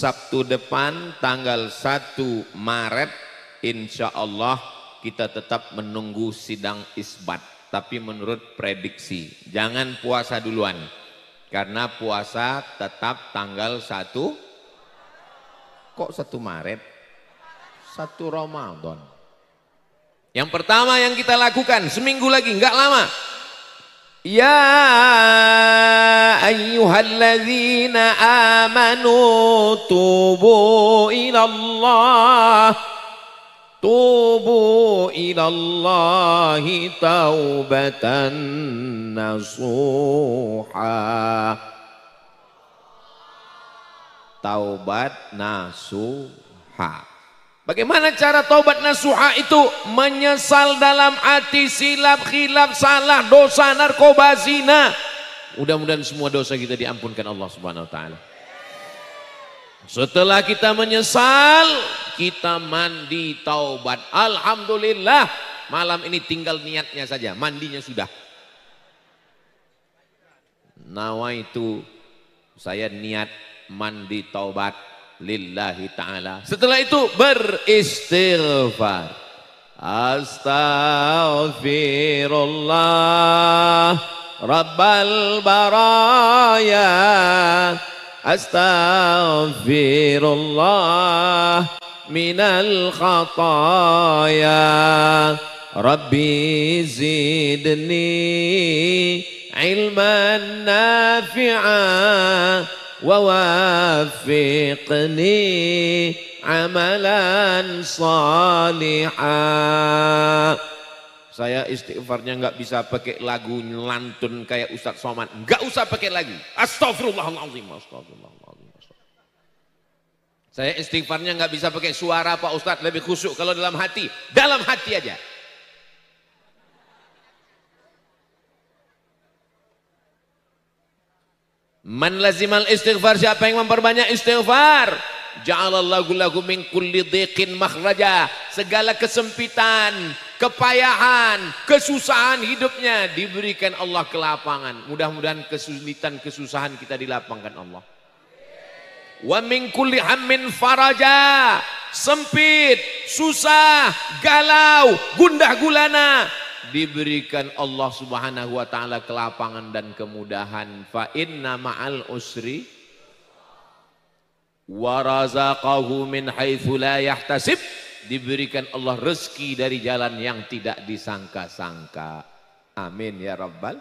Sabtu depan tanggal 1 Maret insya Allah kita tetap menunggu sidang isbat. Tapi menurut prediksi jangan puasa duluan. Karena puasa tetap tanggal 1. Kok 1 Maret? 1 Ramadan. Yang pertama yang kita lakukan seminggu lagi nggak lama. Ya ayyuhalladzina amanu tubu ilallahi taubatan nasuha. Taubat nasuha. Bagaimana cara taubat nasuha itu? Menyesal dalam hati, silap, khilaf, salah, dosa, narkoba, zina. Mudah-mudahan semua dosa kita diampunkan Allah Subhanahu wa taala. Setelah kita menyesal, kita mandi taubat. Alhamdulillah, malam ini tinggal niatnya saja, mandinya sudah. Nawaitu, saya niat mandi taubat lillahi ta'ala. Setelah itu beristighfar. Astaghfirullah Rabbal baraya. Astaghfirullah minal khataya. Rabbi zidni ilman nafi'an ووافقني عملا صالحا. Saya istighfarnya nggak bisa pakai lagu lantun kayak Ustadz Somad, nggak usah pakai lagi. Astagfirullahaladzim, astagfirullahaladzim. Saya istighfarnya nggak bisa pakai suara Pak Ustadz, lebih khusyuk kalau dalam hati aja. Man lazimal istighfar, siapa yang memperbanyak istighfar, ja'alallahu lahu min kulli dhiqin makhraja. Segala kesempitan, kepayahan, kesusahan hidupnya diberikan Allah kelapangan. Mudah-mudahan kesulitan, kesusahan kita dilapangkan Allah. Wa min kulli hammin faraja. Sempit, susah, galau, gundah gulana, diberikan Allah Subhanahu wa taala kelapangan dan kemudahan. Fa inna ma'al usri wa razaqahu min haitsu la yahtasib. Diberikan Allah rezeki dari jalan yang tidak disangka-sangka. Amin ya rabbal.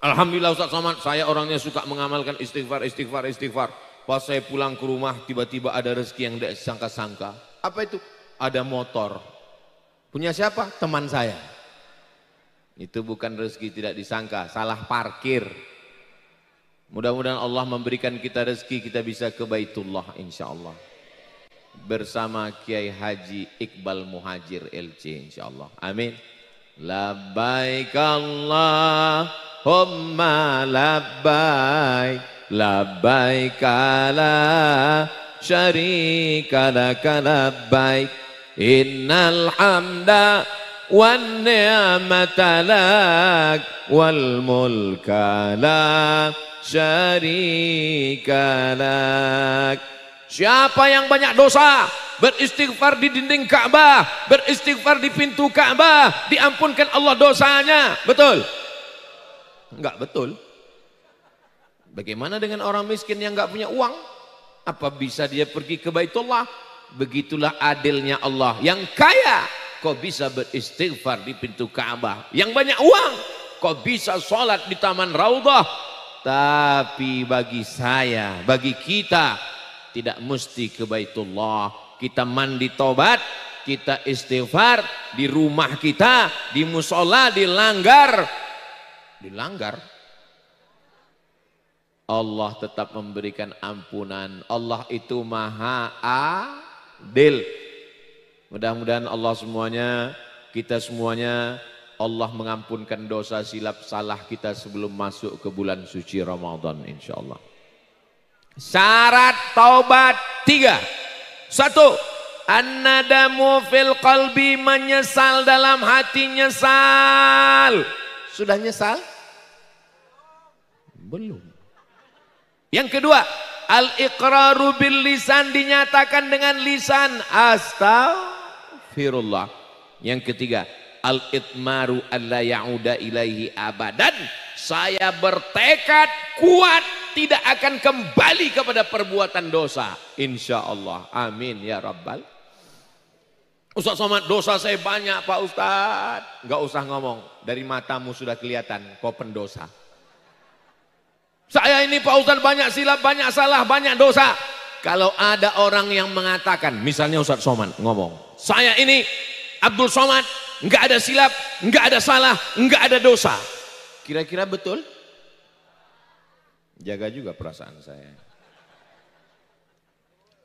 Alhamdulillah Ustaz Somad, saya orangnya suka mengamalkan istighfar. Pas saya pulang ke rumah tiba-tiba ada rezeki yang tidak disangka-sangka. Apa itu? Ada motor. Punya siapa? Teman saya. Itu bukan rezeki tidak disangka, salah parkir. Mudah-mudahan Allah memberikan kita rezeki, kita bisa ke Baitullah insyaallah. Bersama Kiai Haji Iqbal Muhajir LC insyaallah. Amin. Labbaik Allahumma labbaik. Labbaik la syarika laka labbaik. Innal hamda wan ni'mata lak wal mulka la syarika lak. Siapa yang banyak dosa, beristighfar di dinding Ka'bah, beristighfar di pintu Ka'bah, diampunkan Allah dosanya. Betul? Enggak betul. Bagaimana dengan orang miskin yang enggak punya uang? Apa bisa dia pergi ke Baitullah? Begitulah adilnya Allah. Yang kaya kok bisa beristighfar di pintu Ka'bah. Yang banyak uang kok bisa sholat di Taman Raudhah. Tapi bagi saya, bagi kita, tidak mesti ke Baitullah. Kita mandi tobat, kita istighfar di rumah kita, di musola, dilanggar. Allah tetap memberikan ampunan. Allah itu maha adil. Mudah-mudahan Allah semuanya, kita semuanya, Allah mengampunkan dosa silap salah kita sebelum masuk ke bulan suci Ramadan insyaallah. Syarat taubat 3. 1. An-nadamu fil qalbi, menyesal dalam hati, nyesal. Sudah nyesal? Belum. Yang kedua, Al-iqraru bil lisan, dinyatakan dengan lisan. Astaghfirullah. Yang ketiga, al-itmaru alla ya'uda ilaihi abadan. Saya bertekad kuat tidak akan kembali kepada perbuatan dosa. Insya Allah. Amin ya Rabbal. Ustaz Somad, dosa saya banyak Pak Ustaz. Enggak usah ngomong. Dari matamu sudah kelihatan kau pendosa. Saya ini Pak Ustaz banyak silap, banyak salah, banyak dosa. Kalau ada orang yang mengatakan, misalnya Ustaz Somad ngomong, saya ini Abdul Somad, enggak ada silap, enggak ada salah, enggak ada dosa. Kira-kira betul? Jaga juga perasaan saya.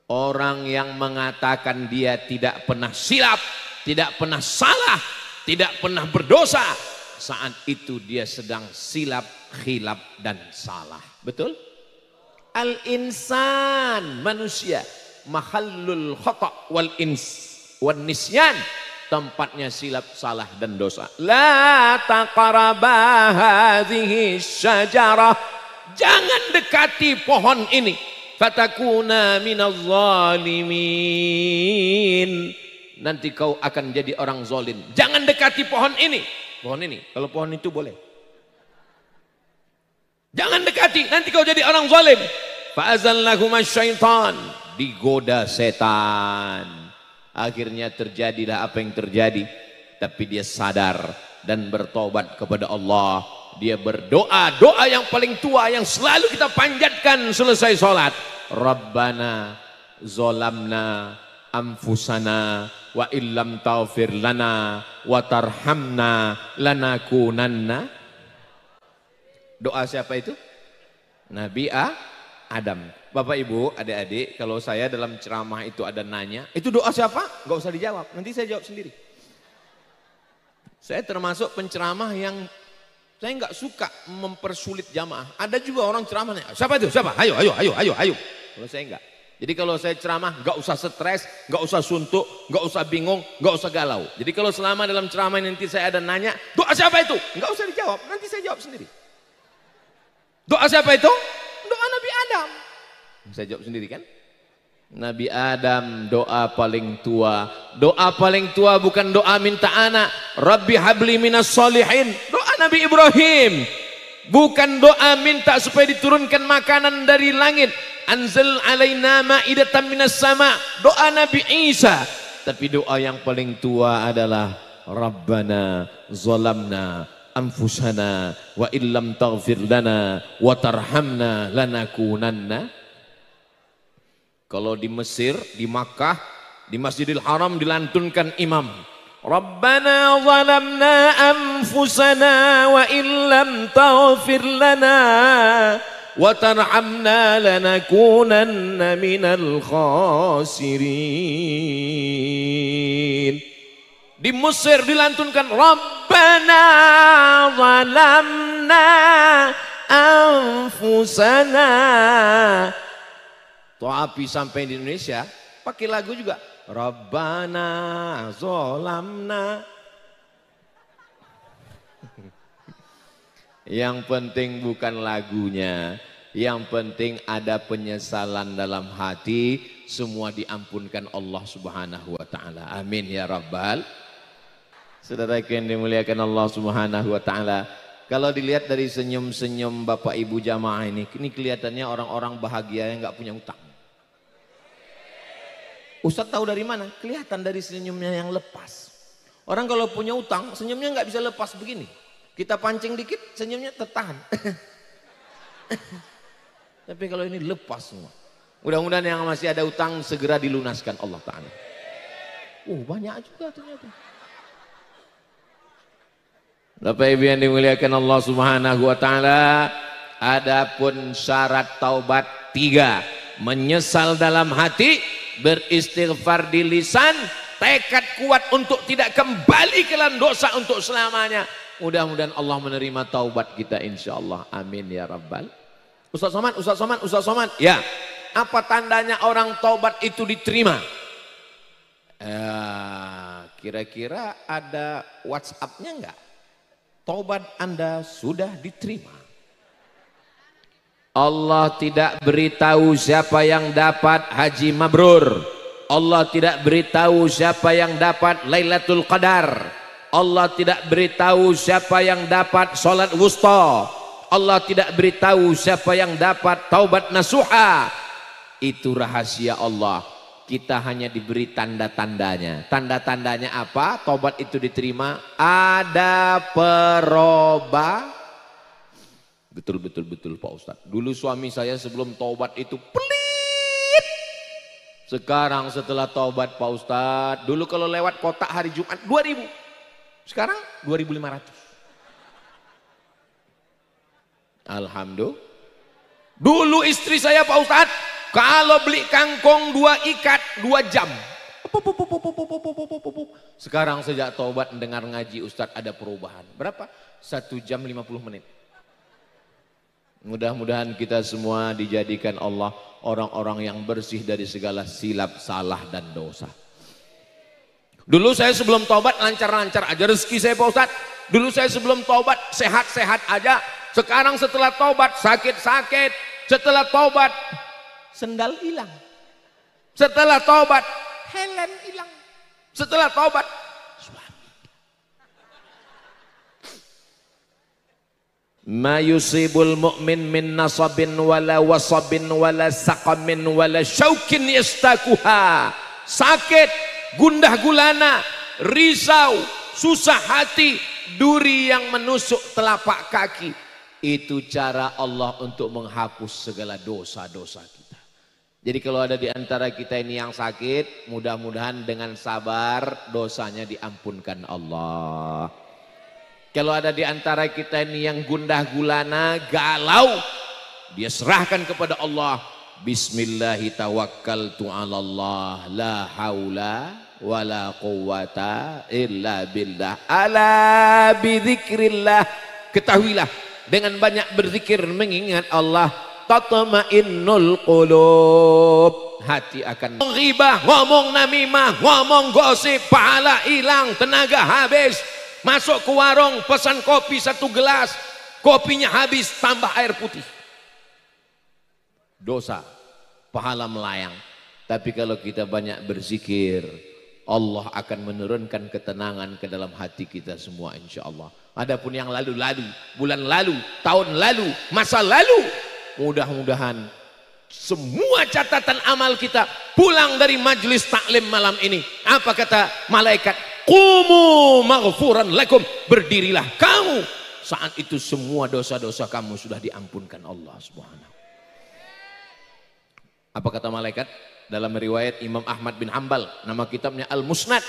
Orang yang mengatakan dia tidak pernah silap, tidak pernah salah, tidak pernah berdosa, saat itu dia sedang silap, khilaf dan salah. Betul? Al-insan, manusia, mahallul khata' wal nisyan, tempatnya silap, salah dan dosa. La taqraba hadhihi syajarah, jangan dekati pohon ini. Fatakuna minaz zalimin, nanti kau akan jadi orang zalim. Jangan dekati pohon ini. Pohon ini, kalau pohon itu boleh. Jangan dekati, nanti kau jadi orang zalim. Fa'azallahuma syaitan, digoda setan. Akhirnya terjadilah apa yang terjadi. Tapi dia sadar dan bertobat kepada Allah. Dia berdoa, doa yang paling tua yang selalu kita panjatkan selesai sholat. Rabbana zolamna anfusana wa illam taghfir lana wa tarhamna lanakunanna. Doa siapa itu? Nabi Adam. Bapak Ibu, adik-adik, kalau saya dalam ceramah itu ada nanya, itu doa siapa? Gak usah dijawab, nanti saya jawab sendiri. Saya termasuk penceramah yang saya nggak suka mempersulit jamaah. Ada juga orang ceramah, siapa itu? Siapa? Ayo. Kalau saya enggak. Jadi kalau saya ceramah nggak usah stres, nggak usah suntuk, nggak usah bingung, nggak usah galau. Jadi kalau selama dalam ceramah nanti saya ada nanya, doa siapa itu? Nggak usah dijawab, nanti saya jawab sendiri. Doa siapa itu? Doa Nabi Adam. Saya jawab sendiri kan? Nabi Adam, doa paling tua. Doa paling tua bukan doa minta anak. Rabbi habli minas solihin. Doa Nabi Ibrahim. Bukan doa minta supaya diturunkan makanan dari langit. Anzal alaina ma'idatan minas sama. Doa Nabi Isa. Tapi doa yang paling tua adalah Rabbana zalamna anfusana wa illam taghfir lana wa tarhamna lanakunanna. Kalau di Mesir, di Makkah, di Masjidil Haram dilantunkan imam. Rabbana zalamna anfusana wa illam taghfir lana wa tarhamna lanakunanna minal khasirin. Di Mesir dilantunkan Rabbana zalamna anfusana. Tapi sampai di Indonesia pakai lagu juga. Rabbana zolamna. Yang penting bukan lagunya. Yang penting ada penyesalan dalam hati. Semua diampunkan Allah subhanahu wa ta'ala. Amin ya Rabbal. Saudara yang dimuliakan Allah subhanahu wa ta'ala. Kalau dilihat dari senyum-senyum Bapak Ibu jamaah ini kelihatannya orang-orang bahagia yang gak punya utang. Ustadz tahu dari mana? Kelihatan dari senyumnya yang lepas. Orang kalau punya utang, senyumnya nggak bisa lepas begini. Kita pancing dikit, senyumnya tertahan. Tapi kalau ini lepas semua. Mudah-mudahan yang masih ada utang segera dilunaskan Allah Ta'ala. Banyak juga ternyata. Bapak Ibu yang dimuliakan Allah Subhanahu wa Ta'ala, adapun syarat taubat 3, menyesal dalam hati, beristighfar di lisan, tekad kuat untuk tidak kembali ke dalam dosa untuk selamanya. Mudah-mudahan Allah menerima taubat kita insyaallah. Amin ya Rabbal. Ustaz Somad. Ya, apa tandanya orang taubat itu diterima? Kira-kira ada WhatsApp-nya enggak? Taubat Anda sudah diterima. Allah tidak beritahu siapa yang dapat haji mabrur. Allah tidak beritahu siapa yang dapat Lailatul Qadar. Allah tidak beritahu siapa yang dapat salat wusta. Allah tidak beritahu siapa yang dapat taubat nasuha. Itu rahasia Allah. Kita hanya diberi tanda-tandanya. Tanda-tandanya apa? Taubat itu diterima. Ada perubah. Betul Pak Ustadz. Dulu suami saya sebelum taubat itu pelit. Sekarang setelah taubat Pak Ustadz, dulu kalau lewat kotak hari Jumat 2000. Sekarang 2500. Alhamdulillah. Dulu istri saya Pak Ustadz, kalau beli kangkong 2 ikat 2 jam. Sekarang sejak taubat mendengar ngaji Ustadz ada perubahan. Berapa? 1 jam 50 menit. Mudah-mudahan kita semua dijadikan Allah orang-orang yang bersih dari segala silap, salah dan dosa. Dulu saya sebelum taubat lancar-lancar aja rezeki saya Pak Ustadz. Dulu saya sebelum taubat sehat-sehat aja. Sekarang setelah taubat sakit-sakit. Setelah taubat sendal hilang. Setelah taubat helm hilang. Setelah taubat ma yusibul mu'min min nasabin wala wasabin wala saqamin wala syaukin yastakuha. Sakit, gundah gulana, risau, susah hati, duri yang menusuk telapak kaki. Itu cara Allah untuk menghapus segala dosa-dosa kita. Jadi kalau ada di antara kita ini yang sakit, mudah-mudahan dengan sabar dosanya diampunkan Allah. Kalau ada di antara kita ini yang gundah gulana, galau, dia serahkan kepada Allah. Bismillahi tawakkaltu 'alallah la haula wala quwata illa billah. Ala bidzikrillah. Ketahuilah dengan banyak berzikir mengingat Allah, tatmainnul qulub. Hati akan ghibah, ngomong namimah, ngomong gosip, pahala hilang, tenaga habis. Masuk ke warung pesan kopi 1 gelas, kopinya habis, tambah air putih. Dosa, pahala melayang. Tapi kalau kita banyak berzikir, Allah akan menurunkan ketenangan ke dalam hati kita semua insya Allah. Adapun yang lalu-lalu, bulan lalu, tahun lalu, masa lalu, mudah-mudahan semua catatan amal kita pulang dari majelis taklim malam ini. Apa kata malaikat? Qumu maghfuran lakum. Berdirilah kamu. Saat itu semua dosa-dosa kamu sudah diampunkan Allah Subhanahu. Apa kata malaikat? Dalam riwayat Imam Ahmad bin Hanbal, nama kitabnya Al-Musnad.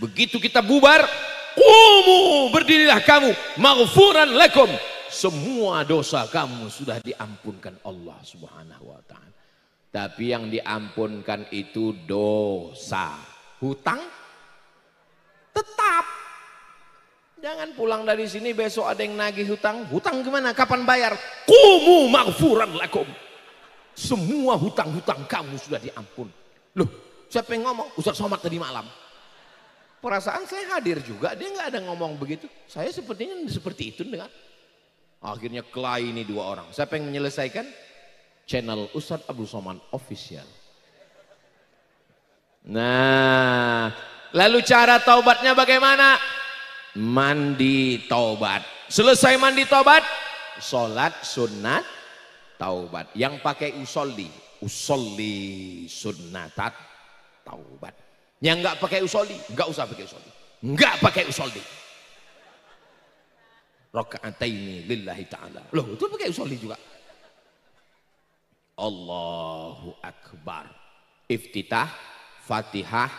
Begitu kita bubar, qumu, berdirilah kamu, maghfuran lakum. Semua dosa kamu sudah diampunkan Allah Subhanahu wa taala. Tapi yang diampunkan itu dosa. Hutang tetap. Jangan pulang dari sini besok ada yang nagih hutang. Hutang gimana? Kapan bayar? Qumu maghfuran lakum. Semua hutang-hutang kamu sudah diampun. Loh, siapa yang ngomong? Ustaz Somad tadi malam. Perasaan saya hadir juga, dia nggak ada ngomong begitu. Saya sepertinya seperti itu dengar. Akhirnya kelahi ini 2 orang. Siapa yang menyelesaikan? Channel Ustaz Abdul Somad Official. Nah, lalu cara taubatnya bagaimana? Mandi taubat. Selesai mandi taubat, sholat sunat taubat. Yang pakai usolli sunnatat taubat. Yang nggak pakai usolli, nggak usah pakai usolli. Nggak pakai usolli. Rakaataini lillahi ta'ala. Loh, itu pakai usolli juga. Allahu Akbar. Iftitah, Fatihah,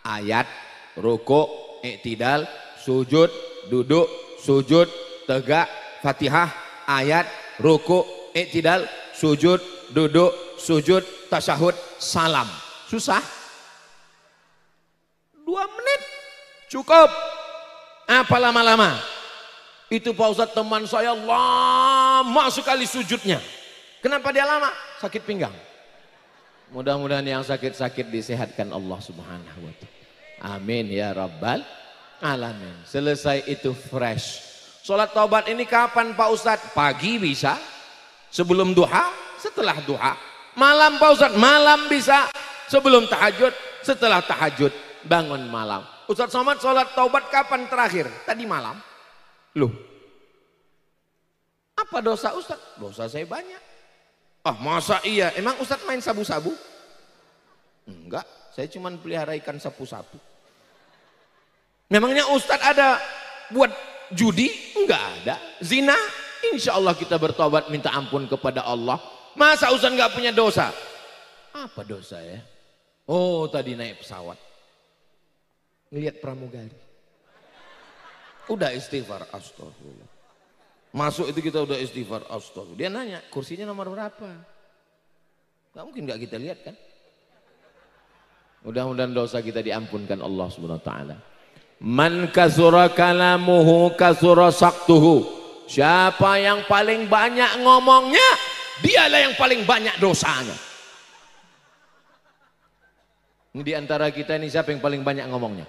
ayat, ruku, i'tidal, sujud, duduk, sujud, tegak, Fatihah, ayat, ruku, i'tidal, sujud, duduk, sujud, tasyahud, salam. Susah? 2 menit cukup. Apa lama-lama? Itu Pak Ustadz teman saya lama sekali sujudnya. Kenapa dia lama? Sakit pinggang. Mudah-mudahan yang sakit-sakit disehatkan Allah Subhanahu wa ta'ala. Amin ya rabbal alamin. Selesai itu fresh. Sholat taubat ini kapan Pak Ustadz? Pagi bisa, Sebelum duha, setelah duha. Malam Pak Ustadz, malam bisa. Sebelum tahajud, setelah tahajud, bangun malam. Ustadz Somad sholat taubat kapan terakhir? Tadi malam. Loh, apa dosa Ustadz? Dosa saya banyak. Ah masa iya? Emang Ustadz main sabu-sabu? Enggak, saya cuma pelihara ikan sapu-sapu. Memangnya Ustadz ada buat judi? Enggak ada. Zina? Insya Allah kita bertobat minta ampun kepada Allah. Masa Ustadz enggak punya dosa? Apa dosa ya? Oh tadi naik pesawat. Ngelihat pramugari. Udah istighfar, astagfirullah. Masuk itu kita udah istighfar, astagfirullah. Dia nanya, kursinya nomor berapa? Gak mungkin gak kita lihat kan? Mudah-mudahan dosa kita diampunkan Allah Subhanahu wa taala. Man kasura kalamuhu kasura saktuhu. Siapa yang paling banyak ngomongnya, dialah yang paling banyak dosanya. Ini di antara kita ini siapa yang paling banyak ngomongnya?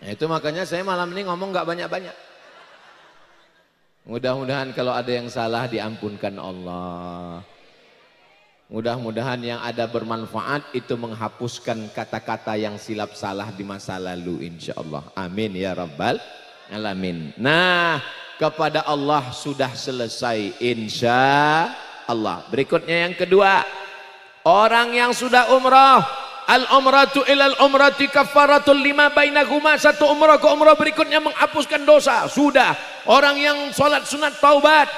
Nah, itu makanya saya malam ini ngomong gak banyak-banyak. Mudah-mudahan kalau ada yang salah diampunkan Allah. Mudah-mudahan yang ada bermanfaat itu menghapuskan kata-kata yang silap salah di masa lalu insyaallah. Amin ya rabbal alamin. Nah, kepada Allah sudah selesai insyaallah. Berikutnya yang kedua, orang yang sudah umrah, al-umratu ilal umrati kafaratul lima bainahuma. Satu umrah ke umrah berikutnya menghapuskan dosa. Sudah. Orang yang sholat sunat taubat,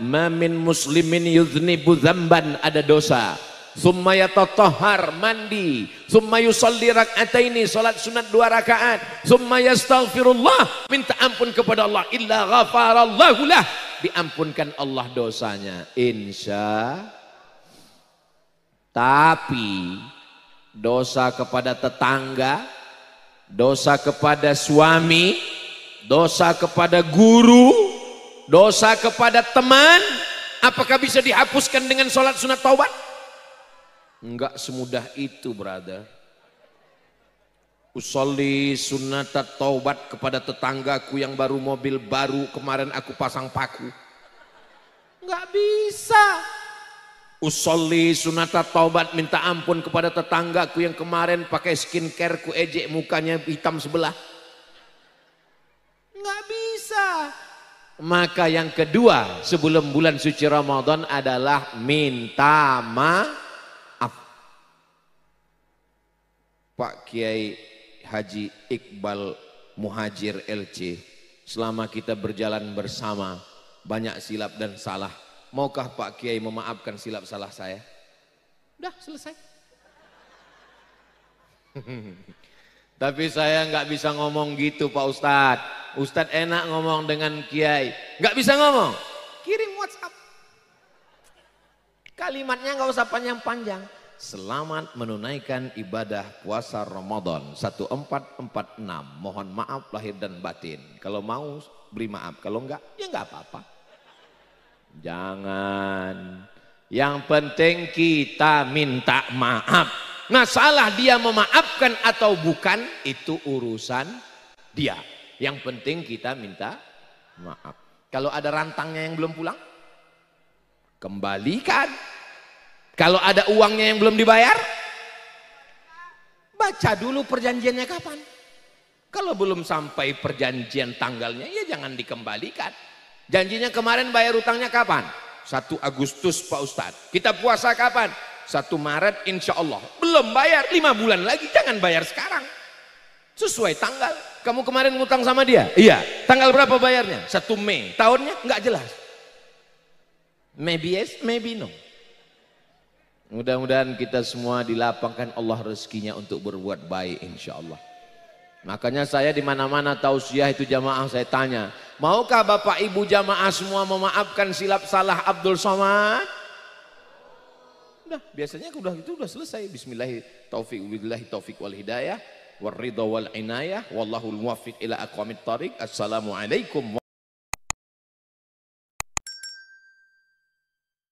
ma min muslimin yuznibu dzamban, ada dosa, summa yatatahhar, mandi, summa yusalli rak'ataini, sholat sunat 2 rakaat, summa yastaghfirullah, minta ampun kepada Allah, illa ghafarallahu lah, diampunkan Allah dosanya insya. Tapi dosa kepada tetangga, dosa kepada suami, dosa kepada guru, dosa kepada teman, apakah bisa dihapuskan dengan sholat sunat taubat? Enggak semudah itu, brother. Usolli sunat taubat kepada tetanggaku yang baru mobil baru, kemarin aku pasang paku. Enggak bisa. Usolli sunat taubat, minta ampun kepada tetanggaku yang kemarin pakai skincare ku ejek mukanya hitam sebelah. Nggak bisa. Maka yang kedua sebelum bulan suci Ramadan adalah minta maaf. Pak Kiai Haji Iqbal Muhajir LC, selama kita berjalan bersama banyak silap dan salah. Maukah Pak Kiai memaafkan silap salah saya? Udah selesai. Tapi saya nggak bisa ngomong gitu Pak Ustadz. Ustadz enak ngomong dengan Kiai. Nggak bisa ngomong. Kirim WhatsApp. Kalimatnya nggak usah panjang-panjang. Selamat menunaikan ibadah puasa Ramadan 1446. Mohon maaf lahir dan batin. Kalau mau beri maaf. Kalau enggak ya nggak apa-apa. Jangan. Yang penting kita minta maaf. Nah salah dia memaafkan atau bukan itu urusan dia. Yang penting kita minta maaf. Kalau ada rantangnya yang belum pulang, kembalikan. Kalau ada uangnya yang belum dibayar, baca dulu perjanjiannya kapan. Kalau belum sampai perjanjian tanggalnya, ya jangan dikembalikan. Janjinya kemarin bayar utangnya kapan? 1 Agustus Pak Ustadz. Kita puasa kapan? 1 Maret insya Allah. Belum bayar 5 bulan lagi, jangan bayar sekarang. Sesuai tanggal. Kamu kemarin ngutang sama dia? Iya. Tanggal berapa bayarnya? 1 Mei. Tahunnya nggak jelas. Maybe yes, maybe no. Mudah-mudahan kita semua dilapangkan Allah rezekinya untuk berbuat baik insya Allah. Makanya saya di mana-mana tausiah itu jamaah saya tanya, maukah Bapak Ibu jamaah semua memaafkan silap salah Abdul Somad? Udah, biasanya itu udah selesai. Bismillahirrahmanirrahim. Taufiq wal hidayah, war ridha wal inayah, wallahul muwaffiq ila aqwamit thariq. Assalamualaikum.